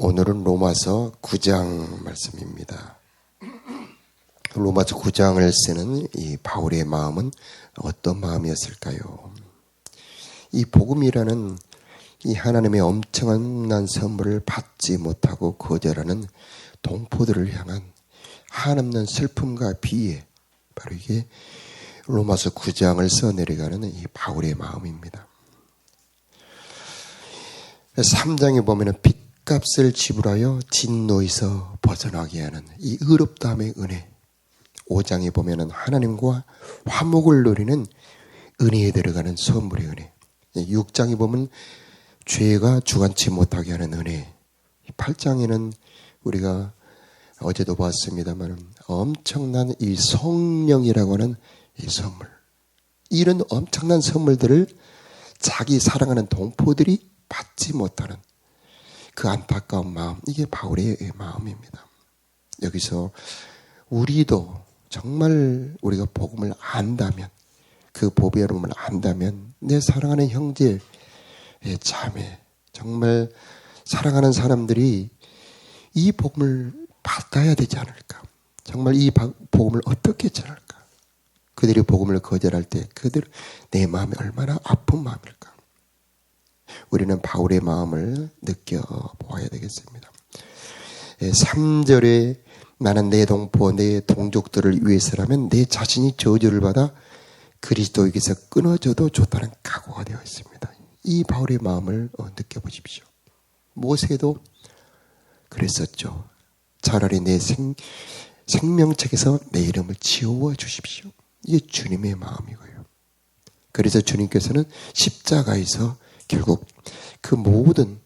오늘은 로마서 9장 말씀입니다. 로마서 9장을 쓰는 이 바울의 마음은 어떤 마음이었을까요? 이 복음이라는 이 하나님의 엄청난 선물을 받지 못하고 거절하는 동포들을 향한 한없는 슬픔과 비애, 바로 이게 로마서 9장을 써내려가는 이 바울의 마음입니다. 3장에 보면은 빚값을 지불하여 진노에서 벗어나게 하는 이 의롭다함의 은혜. 5장에 보면은 하나님과 화목을 누리는 은혜에 들어가는 선물의 은혜. 6장에 보면 죄가 주관치 못하게 하는 은혜. 8장에는 우리가 어제도 봤습니다만 엄청난 이 성령이라고 하는 이 선물. 이런 엄청난 선물들을 자기 사랑하는 동포들이 받지 못하는 그 안타까운 마음, 이게 바울의 마음입니다. 여기서 우리도 정말 우리가 복음을 안다면, 그 복의 여러분을 안다면 내 사랑하는 형제, 자매, 정말 사랑하는 사람들이 이 복음을 받아야 되지 않을까? 정말 이 복음을 어떻게 전할까? 그들이 복음을 거절할 때 그들 내 마음이 얼마나 아픈 마음일까? 우리는 바울의 마음을 느껴보아야 되겠습니다. 3절에 나는 내 동포, 내 동족들을 위해서라면 내 자신이 저주를 받아 그리스도에게서 끊어져도 좋다는 각오가 되어 있습니다. 이 바울의 마음을 느껴보십시오. 모세도 그랬었죠. 차라리 내 생명책에서 내 이름을 지워 주십시오. 이게 주님의 마음이고요. 그래서 주님께서는 십자가에서 결국 그 모든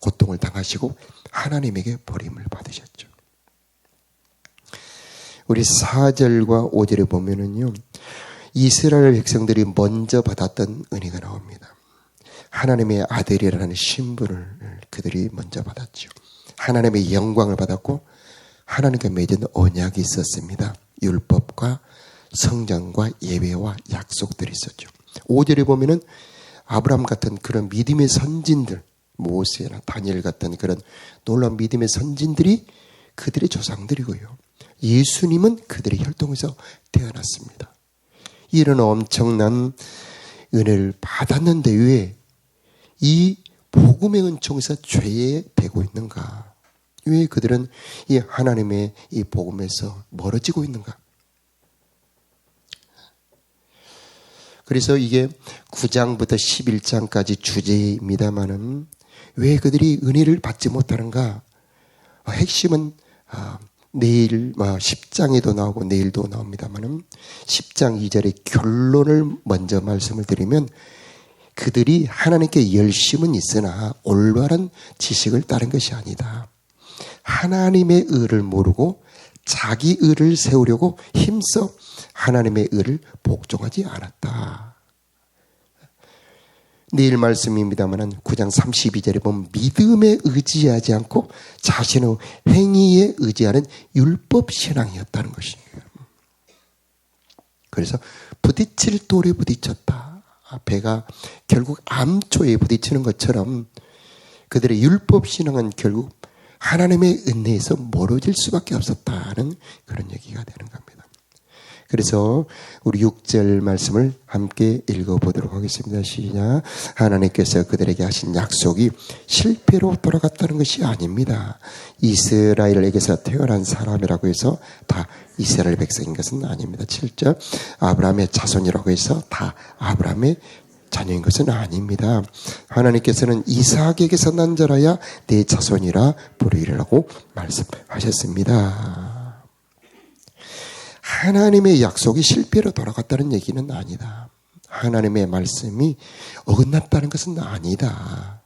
고통을 당하시고 하나님에게 버림을 받으셨죠. 우리 4절과 5절에 보면은요, 이스라엘 백성들이 먼저 받았던 은혜가 나옵니다. 하나님의 아들이라는 신분을 그들이 먼저 받았죠. 하나님의 영광을 받았고 하나님과 맺은 언약이 있었습니다. 율법과 성전과 예배와 약속들이 있었죠. 5절에 보면은 아브라함 같은 그런 믿음의 선진들, 모세나 다니엘 같은 그런 놀라운 믿음의 선진들이 그들의 조상들이고요. 예수님은 그들의 혈통에서 태어났습니다. 이런 엄청난 은혜를 받았는데 왜 이 복음의 은총에서 죄에 되고 있는가? 왜 그들은 이 하나님의 이 복음에서 멀어지고 있는가? 그래서 이게 9장부터 11장까지 주제입니다만은 왜 그들이 은혜를 받지 못하는가? 핵심은 내일 10장에도 나오고 내일도 나옵니다만은 10장 2절의 결론을 먼저 말씀을 드리면 그들이 하나님께 열심은 있으나 올바른 지식을 따른 것이 아니다. 하나님의 의를 모르고 자기 의를 세우려고 힘써 하나님의 의를 복종하지 않았다. 내일 말씀입니다만 9장 32절에 보면 믿음에 의지하지 않고 자신의 행위에 의지하는 율법 신앙이었다는 것입니다. 그래서 부딪힐 돌에 부딪혔다. 배가 결국 암초에 부딪히는 것처럼 그들의 율법 신앙은 결국 하나님의 은혜에서 멀어질 수밖에 없었다는 그런 얘기가 되는 겁니다. 그래서 우리 6절 말씀을 함께 읽어보도록 하겠습니다. 시작. 하나님께서 그들에게 하신 약속이 실패로 돌아갔다는 것이 아닙니다. 이스라엘에게서 태어난 사람이라고 해서 다 이스라엘 백성인 것은 아닙니다. 7절. 아브라함의 자손이라고 해서 다 아브라함의 자녀인 것은 아닙니다. 하나님께서는 이삭에게서 난 자라야 내 자손이라 부르리라고 말씀하셨습니다. 하나님의 약속이 실패로 돌아갔다는 얘기는 아니다. 하나님의 말씀이 어긋났다는 것은 아니다.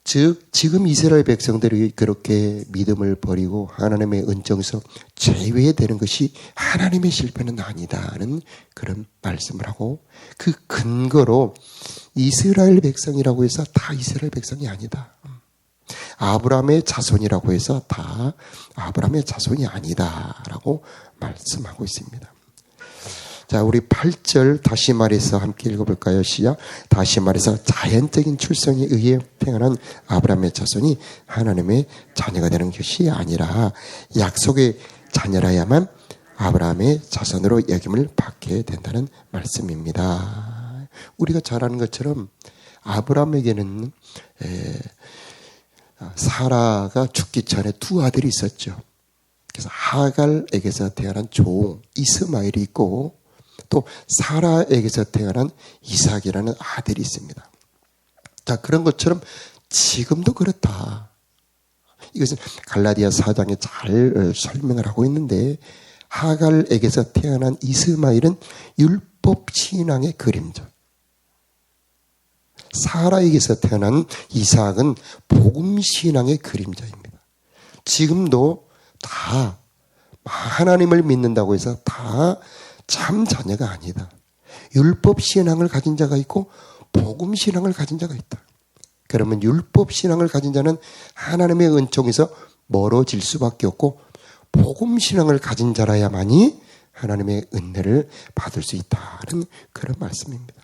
즉 지금 이스라엘 백성들이 그렇게 믿음을 버리고 하나님의 은총에서 제외되는 것이 하나님의 실패는 아니다는 그런 말씀을 하고 그 근거로 이스라엘 백성이라고 해서 다 이스라엘 백성이 아니다. 아브라함의 자손이라고 해서 다 아브라함의 자손이 아니다라고 말씀하고 있습니다. 자, 우리 8절 다시 말해서 함께 읽어볼까요? 시작. 다시 말해서 자연적인 출생에 의해 태어난 아브라함의 자손이 하나님의 자녀가 되는 것이 아니라 약속의 자녀라야만 아브라함의 자손으로 여김을 받게 된다는 말씀입니다. 우리가 잘 아는 것처럼 아브라함에게는 사라가 죽기 전에 두 아들이 있었죠. 그래서 하갈에게서 태어난 종 이스마엘이 있고 또 사라에게서 태어난 이삭이라는 아들이 있습니다. 자, 그런 것처럼 지금도 그렇다. 이것은 갈라디아 4장에 잘 설명을 하고 있는데 하갈에게서 태어난 이스마엘은 율법 신앙의 그림자. 사라에게서 태어난 이삭은 복음 신앙의 그림자입니다. 지금도 다 하나님을 믿는다고 해서 다 참 자녀가 아니다. 율법 신앙을 가진 자가 있고 복음 신앙을 가진 자가 있다. 그러면 율법 신앙을 가진 자는 하나님의 은총에서 멀어질 수밖에 없고 복음 신앙을 가진 자라야만이 하나님의 은혜를 받을 수 있다는 그런 말씀입니다.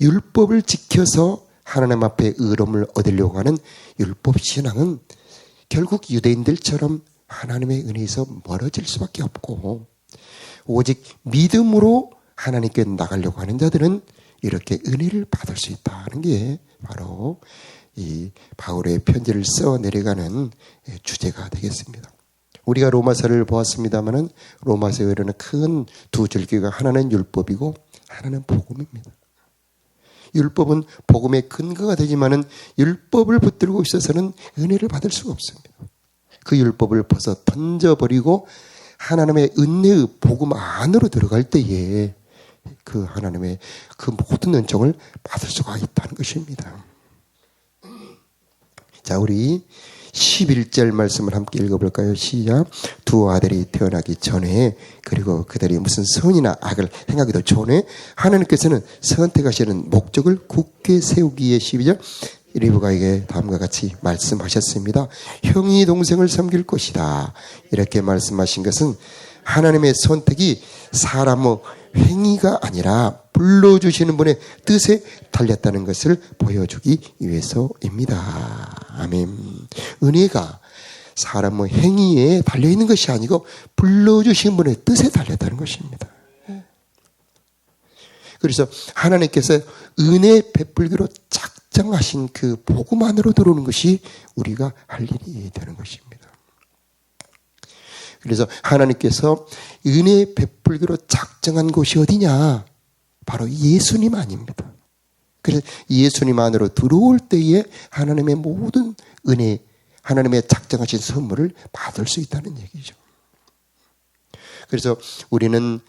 율법을 지켜서 하나님 앞에 의로움을 얻으려고 하는 율법 신앙은 결국 유대인들처럼 하나님의 은혜에서 멀어질 수밖에 없고 오직 믿음으로 하나님께 나가려고 하는 자들은 이렇게 은혜를 받을 수 있다는 게 바로 이 바울의 편지를 써 내려가는 주제가 되겠습니다. 우리가 로마서를 보았습니다마는 로마서에 이르는 큰 두 줄기가 하나는 율법이고 하나는 복음입니다. 율법은 복음의 근거가 되지만은 율법을 붙들고 있어서는 은혜를 받을 수가 없습니다. 그 율법을 벗어 던져버리고 하나님의 은혜의 복음 안으로 들어갈 때에 그 하나님의 그 모든 은총을 받을 수가 있다는 것입니다. 자, 우리 11절 말씀을 함께 읽어볼까요? 시작. 두 아들이 태어나기 전에 그리고 그들이 무슨 선이나 악을 행하기도 전에 하나님께서는 선택하시는 목적을 굳게 세우기에 12절 리브가에게 다음과 같이 말씀하셨습니다. 형이 동생을 섬길 것이다. 이렇게 말씀하신 것은 하나님의 선택이 사람의 행위가 아니라 불러주시는 분의 뜻에 달렸다는 것을 보여주기 위해서입니다. 아멘. 은혜가 사람의 행위에 달려있는 것이 아니고 불러주신 분의 뜻에 달렸다는 것입니다. 그래서 하나님께서 은혜 베풀기로 작정하신 그 복음 안으로 들어오는 것이 우리가 할 일이 되는 것입니다. 그래서 하나님께서 은혜 베풀기로 작정한 곳이 어디냐? 바로 예수님 아닙니다. 그래서 예수님 안으로 들어올 때에 하나님의 모든 은혜, 하나님의 작정하신 선물을 받을 수 있다는 얘기죠. 그래서 우리는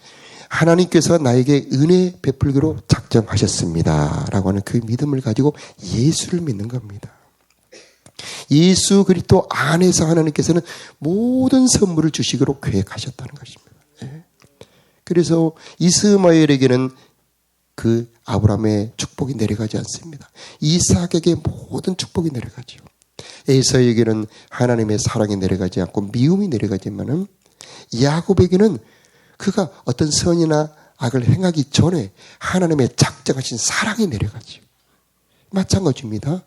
하나님께서 나에게 은혜 베풀기로 작정하셨습니다 라고 하는 그 믿음을 가지고 예수를 믿는 겁니다. 예수 그리스도 안에서 하나님께서는 모든 선물을 주시기로 계획하셨다는 것입니다. 그래서 이스마엘에게는 그 아브라함의 축복이 내려가지 않습니다. 이삭에게 모든 축복이 내려가죠. 에사에게는 하나님의 사랑이 내려가지 않고 미움이 내려가지만은 야곱에게는 그가 어떤 선이나 악을 행하기 전에 하나님의 작정하신 사랑이 내려가죠. 마찬가지입니다.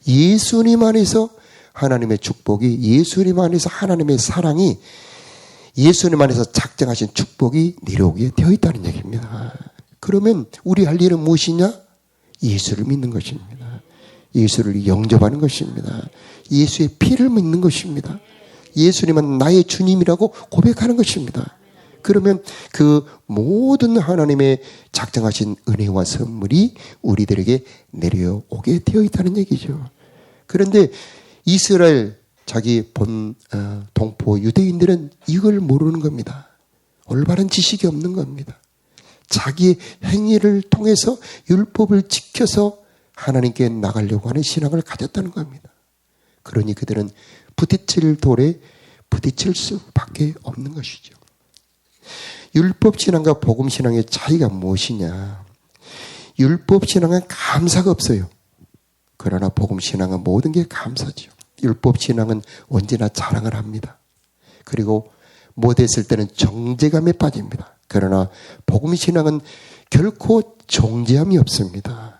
예수님 안에서 하나님의 축복이, 예수님 안에서 하나님의 사랑이, 예수님 안에서 작정하신 축복이 내려오게 되어 있다는 얘기입니다. 그러면 우리 할 일은 무엇이냐? 예수를 믿는 것입니다. 예수를 영접하는 것입니다. 예수의 피를 믿는 것입니다. 예수님은 나의 주님이라고 고백하는 것입니다. 그러면 그 모든 하나님의 작정하신 은혜와 선물이 우리들에게 내려오게 되어 있다는 얘기죠. 그런데 이스라엘 자기 동포 유대인들은 이걸 모르는 겁니다. 올바른 지식이 없는 겁니다. 자기의 행위를 통해서 율법을 지켜서 하나님께 나가려고 하는 신앙을 가졌다는 겁니다. 그러니 그들은 부딪힐 돌에 부딪힐 수밖에 없는 것이죠. 율법신앙과 복음신앙의 차이가 무엇이냐? 율법신앙은 감사가 없어요. 그러나 복음신앙은 모든 게 감사죠. 율법신앙은 언제나 자랑을 합니다. 그리고 못했을 때는 정죄감에 빠집니다. 그러나 복음신앙은 결코 정죄함이 없습니다.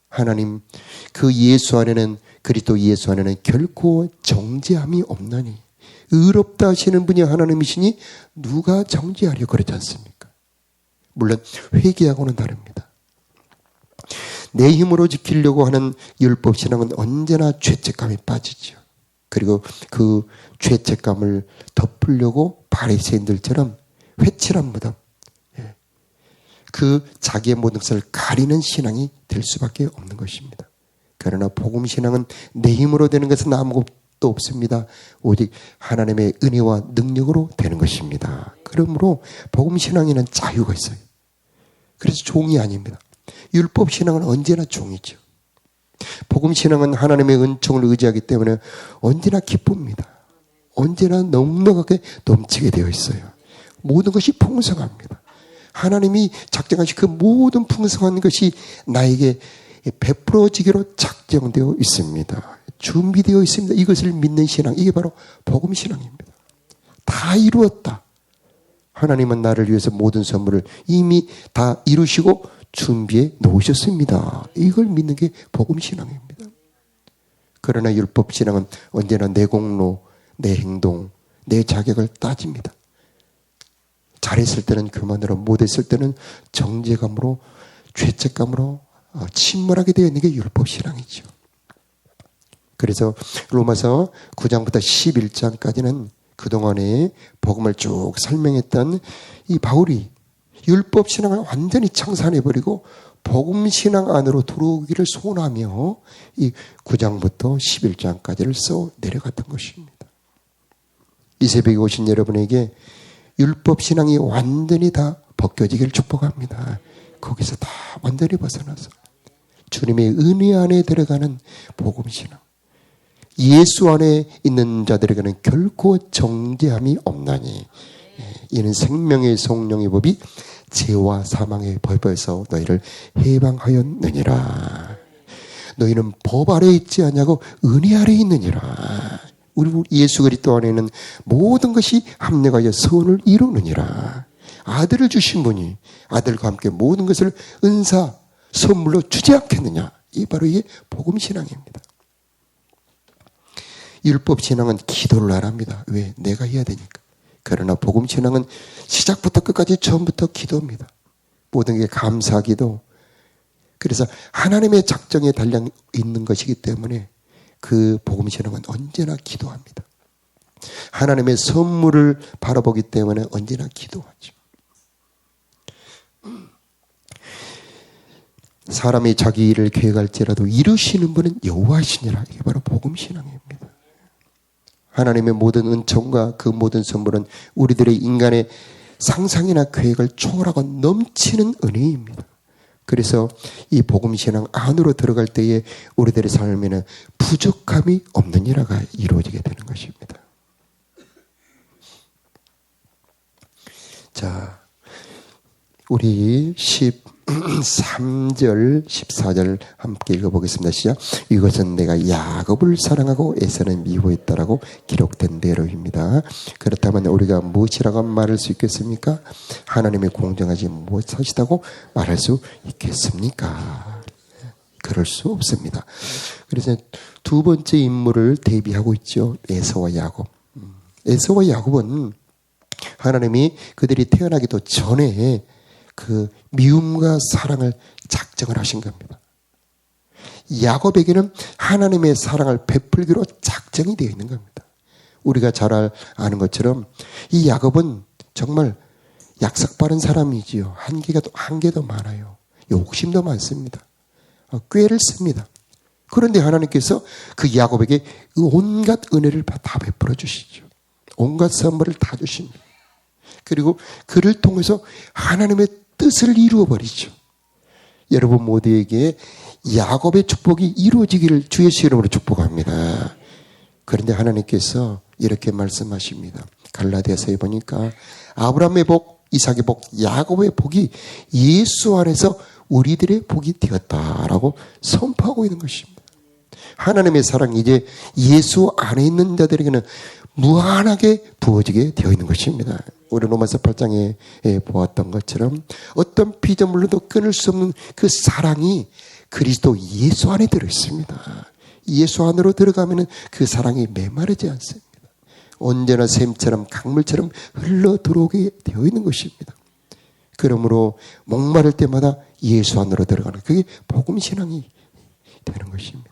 하나님 그 예수 안에는, 그리스도 예수 안에는 결코 정죄함이 없나니 의롭다 하시는 분이 하나님이시니 누가 정죄하려 그러지 않습니까? 물론 회개하고는 다릅니다. 내 힘으로 지키려고 하는 율법신앙은 언제나 죄책감에 빠지죠. 그리고 그 죄책감을 덮으려고 바리새인들처럼 회칠한 무덤, 그 자기의 모든 것을 가리는 신앙이 될 수밖에 없는 것입니다. 그러나 복음신앙은 내 힘으로 되는 것은 아무것도 없습니다. 오직 하나님의 은혜와 능력으로 되는 것입니다. 그러므로 복음신앙에는 자유가 있어요. 그래서 종이 아닙니다. 율법신앙은 언제나 종이죠. 복음신앙은 하나님의 은총을 의지하기 때문에 언제나 기쁩니다. 언제나 넉넉하게 넘치게 되어 있어요. 모든 것이 풍성합니다. 하나님이 작정하신 그 모든 풍성한 것이 나에게 베풀어지기로 작정되어 있습니다. 준비되어 있습니다. 이것을 믿는 신앙, 이게 바로 복음신앙입니다. 다 이루었다. 하나님은 나를 위해서 모든 선물을 이미 다 이루시고 준비해 놓으셨습니다. 이걸 믿는 게 복음신앙입니다. 그러나 율법신앙은 언제나 내 공로, 내 행동, 내 자격을 따집니다. 잘했을 때는 교만으로, 못했을 때는 정죄감으로, 죄책감으로 침몰하게 되어 있는 게 율법신앙이죠. 그래서 로마서 9장부터 11장까지는 그동안에 복음을 쭉 설명했던 이 바울이 율법신앙을 완전히 청산해버리고 복음신앙 안으로 들어오기를 소원하며 이 9장부터 11장까지를 써 내려갔던 것입니다. 이 새벽에 오신 여러분에게 율법신앙이 완전히 다 벗겨지기를 축복합니다. 거기서 다 완전히 벗어나서 주님의 은혜 안에 들어가는 복음신앙, 예수 안에 있는 자들에게는 결코 정죄함이 없나니 이는 생명의 성령의 법이 죄와 사망의 법에서 너희를 해방하였느니라. 너희는 법 아래 있지 않냐고 은혜 아래 있느니라. 우리 예수 그리스도 안에 있는 모든 것이 합력하여 선을 이루느니라. 아들을 주신 분이 아들과 함께 모든 것을 은사 선물로 주지 않겠느냐. 이 바로 이게 복음신앙입니다. 율법신앙은 기도를 안 합니다. 왜? 내가 해야 되니까. 그러나 복음신앙은 시작부터 끝까지 처음부터 기도입니다. 모든 게 감사기도. 그래서 하나님의 작정에 달려 있는 것이기 때문에 그 복음신앙은 언제나 기도합니다. 하나님의 선물을 바라보기 때문에 언제나 기도하죠. 사람이 자기 일을 계획할지라도 이루시는 분은 여호와시니라. 이게 바로 복음신앙입니다. 하나님의 모든 은총과 그 모든 선물은 우리들의 인간의 상상이나 계획을 초월하고 넘치는 은혜입니다. 그래서 이 복음신앙 안으로 들어갈 때에 우리들의 삶에는 부족함이 없는 일화가 이루어지게 되는 것입니다. 자, 우리 13절, 14절 함께 읽어보겠습니다. 시작. 이것은 내가 야곱을 사랑하고 에사는 미워했다라고 기록된 대로입니다. 그렇다면 우리가 무엇이라고 말할 수 있겠습니까? 하나님의 공정하지 못하시다고 말할 수 있겠습니까? 그럴 수 없습니다. 그래서 두 번째 인물을 대비하고 있죠. 에사와 야곱. 에사와 야곱은 하나님이 그들이 태어나기도 전에 그 미움과 사랑을 작정을 하신 겁니다. 야곱에게는 하나님의 사랑을 베풀기로 작정이 되어 있는 겁니다. 우리가 잘 아는 것처럼 이 야곱은 정말 약삭 빠른 사람이지요. 한계도 많아요. 욕심도 많습니다. 꾀를 씁니다. 그런데 하나님께서 그 야곱에게 온갖 은혜를 다 베풀어 주시죠. 온갖 선물을 다 주십니다. 그리고 그를 통해서 하나님의 뜻을 이루어버리죠. 여러분 모두에게 야곱의 축복이 이루어지기를 주의 이름으로 축복합니다. 그런데 하나님께서 이렇게 말씀하십니다. 갈라디아서에 보니까 아브라함의 복, 이삭의 복, 야곱의 복이 예수 안에서 우리들의 복이 되었다라고 선포하고 있는 것입니다. 하나님의 사랑이 이제 예수 안에 있는 자들에게는 무한하게 부어지게 되어 있는 것입니다. 우리 로마서 8장에 보았던 것처럼 어떤 피조물로도 끊을 수 없는 그 사랑이 그리스도 예수 안에 들어있습니다. 예수 안으로 들어가면 그 사랑이 메마르지 않습니다. 언제나 샘처럼 강물처럼 흘러 들어오게 되어 있는 것입니다. 그러므로 목마를 때마다 예수 안으로 들어가는 그게 복음 신앙이 되는 것입니다.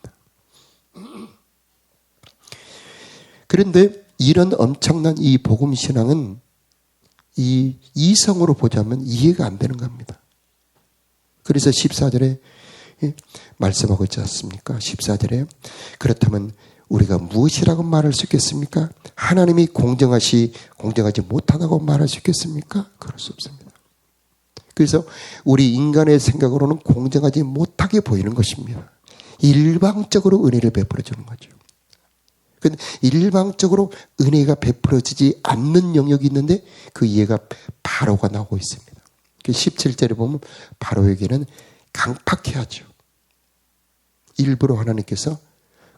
그런데 이런 엄청난 이 복음 신앙은 이 이성으로 보자면 이해가 안 되는 겁니다. 그래서 14절에 말씀하고 있지 않습니까? 14절에 그렇다면 우리가 무엇이라고 말할 수 있겠습니까? 하나님이 공정하지 못하다고 말할 수 있겠습니까? 그럴 수 없습니다. 그래서 우리 인간의 생각으로는 공정하지 못하게 보이는 것입니다. 일방적으로 은혜를 베풀어 주는 거죠. 근데 일방적으로 은혜가 베풀어지지 않는 영역이 있는데 그 이해가 바로가 나오고 있습니다. 17절에 보면 바로에게는 강팍해하죠. 일부러 하나님께서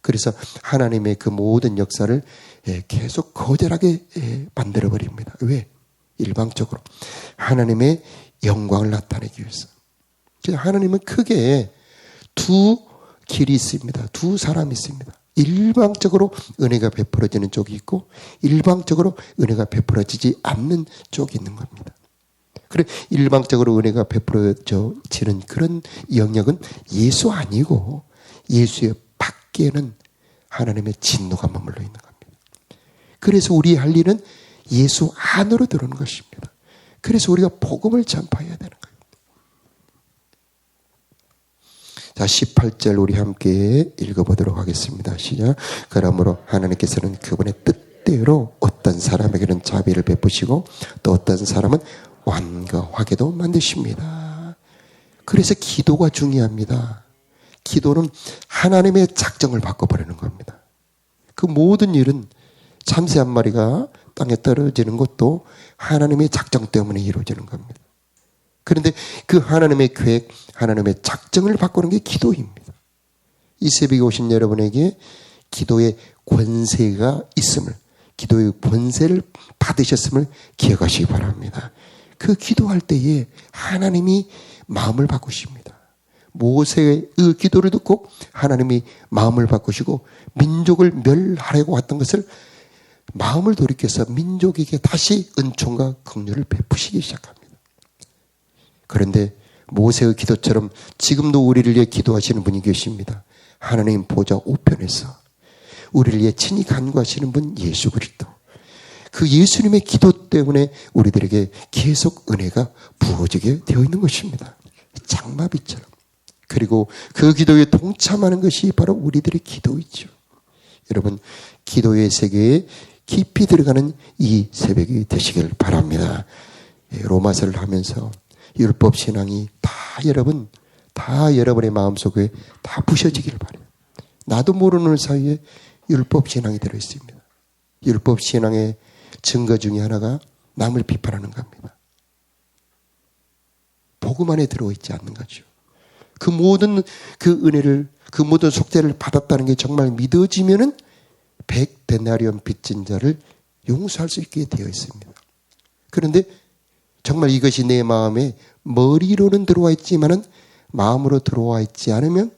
그래서 하나님의 그 모든 역사를 계속 거절하게 만들어버립니다. 왜? 일방적으로 하나님의 영광을 나타내기 위해서. 하나님은 크게 두 길이 있습니다. 두 사람이 있습니다. 일방적으로 은혜가 베풀어지는 쪽이 있고 일방적으로 은혜가 베풀어지지 않는 쪽이 있는 겁니다. 그래 일방적으로 은혜가 베풀어지는 그런 영역은 예수 아니고 예수의 밖에는 하나님의 진노가 머물러 있는 겁니다. 그래서 우리 할 일은 예수 안으로 들어오는 것입니다. 그래서 우리가 복음을 전파해야 되는 거예요. 자, 18절 우리 함께 읽어보도록 하겠습니다. 시작. 그러므로 하나님께서는 그분의 뜻대로 어떤 사람에게는 자비를 베푸시고 또 어떤 사람은 완고하게도 만드십니다. 그래서 기도가 중요합니다. 기도는 하나님의 작정을 바꿔버리는 겁니다. 그 모든 일은 참새 한 마리가 땅에 떨어지는 것도 하나님의 작정 때문에 이루어지는 겁니다. 그런데 그 하나님의 계획, 하나님의 작정을 바꾸는 게 기도입니다. 이 새벽에 오신 여러분에게 기도의 권세가 있음을, 기도의 권세를 받으셨음을 기억하시기 바랍니다. 그 기도할 때에 하나님이 마음을 바꾸십니다. 모세의 기도를 듣고 하나님이 마음을 바꾸시고 민족을 멸하려고 했던 것을 마음을 돌이켜서 민족에게 다시 은총과 긍휼을 베푸시기 시작합니다. 그런데 모세의 기도처럼 지금도 우리를 위해 기도하시는 분이 계십니다. 하나님 보좌 우편에서 우리를 위해 친히 간구하시는 분 예수 그리스도. 그 예수님의 기도 때문에 우리들에게 계속 은혜가 부어지게 되어 있는 것입니다. 장마비처럼. 그리고 그 기도에 동참하는 것이 바로 우리들의 기도이죠. 여러분, 기도의 세계에 깊이 들어가는 이 새벽이 되시길 바랍니다. 로마서를 하면서 율법 신앙이 다 여러분의 마음속에 다 부셔지길 바라요. 나도 모르는 사이에 율법 신앙이 들어있습니다. 율법 신앙의 증거 중에 하나가 남을 비판하는 겁니다. 복음 안에 들어있지 않는 거죠. 그 모든 그 은혜를, 그 모든 속죄를 받았다는 게 정말 믿어지면은 100데나리온 빚진 자를 용서할 수 있게 되어 있습니다. 그런데 정말 이것이 내 마음에 머리로는 들어와 있지만은 마음으로 들어와 있지 않으면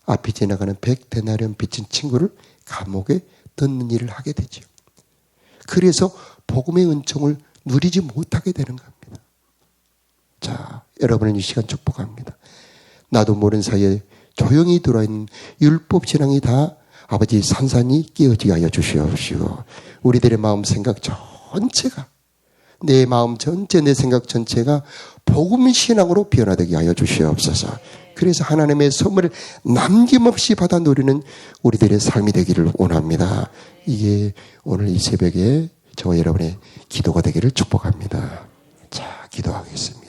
앞이 지나가는 100데나리온 빚진 친구를 감옥에 넣는 일을 하게 되죠. 그래서 복음의 은총을 누리지 못하게 되는 겁니다. 자, 여러분은 이 시간 축복합니다. 나도 모르는 사이에 조용히 들어있는 율법 신앙이 다 아버지 산산이 깨어지게 하여 주시옵시고 우리들의 마음 생각 전체가 내 마음 전체 내 생각 전체가 복음 신앙으로 변화되게 하여 주시옵소서. 그래서 하나님의 선물을 남김없이 받아 누리는 우리들의 삶이 되기를 원합니다. 이게 오늘 이 새벽에 저와 여러분의 기도가 되기를 축복합니다. 자, 기도하겠습니다.